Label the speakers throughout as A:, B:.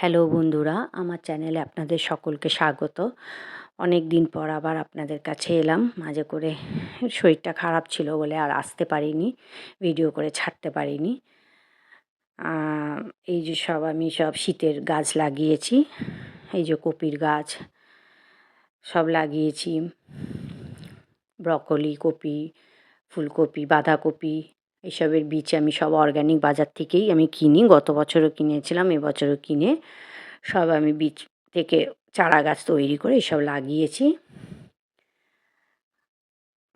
A: Hello বন্ধুরা, আমার চ্যানেলে আপনাদের সকলকে স্বাগত। অনেক দিন পর আবার আপনাদের কাছে এলাম। মাঝে করে শরীরটা খারাপ ছিল বলে আর আসতে পারিনি, ভিডিও করে ছাড়তে পারিনি। এই যে আমি সব শীতের গাছ লাগিয়েছি। এই যে কপির গাছ সব লাগিয়েছি, ব্রকলি, কপি, ফুলকপি, বাঁধাকপি এসবের বীজ আমি সব অর্গ্যানিক বাজার থেকেই আমি কিনি। গত বছরও কিনেছিলাম, এবছরও কিনে সব আমি বীজ থেকে চারা গাছ তৈরি করে এসব লাগিয়েছি।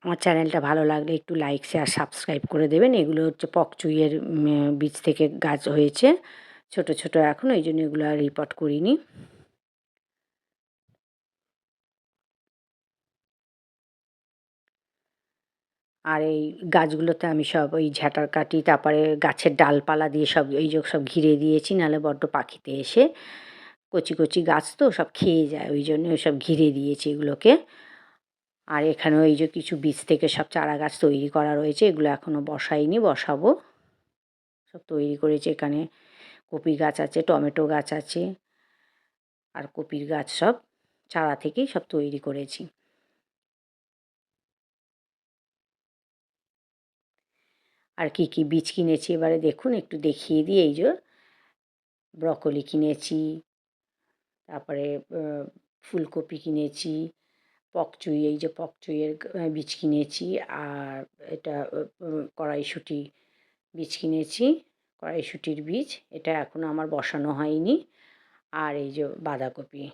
A: আমার চ্যানেলটা ভালো লাগলে একটু লাইক, শেয়ার, সাবস্ক্রাইব করে দেবেন। এগুলো হচ্ছে পকচুইয়ের বীজ থেকে গাছ হয়েছে, ছোট ছোট এখন, ওই জন্য এগুলো আর রিপোর্ট করিনি। আর এই গাছগুলোতে আমি সব ওই ঝাঁটার কাঠি, তারপরে গাছের ডালপালা দিয়ে সব এই যে সব ঘিরে দিয়েছি, নাহলে বড্ড পাখিতে এসে কচি কচি গাছ তো সব খেয়ে যায়, ওই জন্য ওই সব ঘিরে দিয়েছি এগুলোকে। আর এখানেও এই যে কিছু বীজ থেকে সব চারা গাছ তৈরি করা রয়েছে, এগুলো এখনও বসাইনি, বসাবো। সব তৈরি করেছি। এখানে কপি গাছ আছে, টমেটো গাছ আছে, আর কপির গাছ সব চারা থেকেই সব তৈরি করেছি। আর কি কি বীজ কিনেছি এবারে দেখুন, একটু দেখিয়ে দিই। এই যে ব্রকলি কিনেছি, তারপরে ফুলকপি কিনেছি, পকচুই, এই যে পকচুইয়ের বীজ কিনেছি, আর এটা কড়াইশুঁটি বীজ কিনেছি, কড়াইশুঁটির বীজ, এটা এখনও আমার বসানো হয়নি। আর এই যে বাঁধাকপি,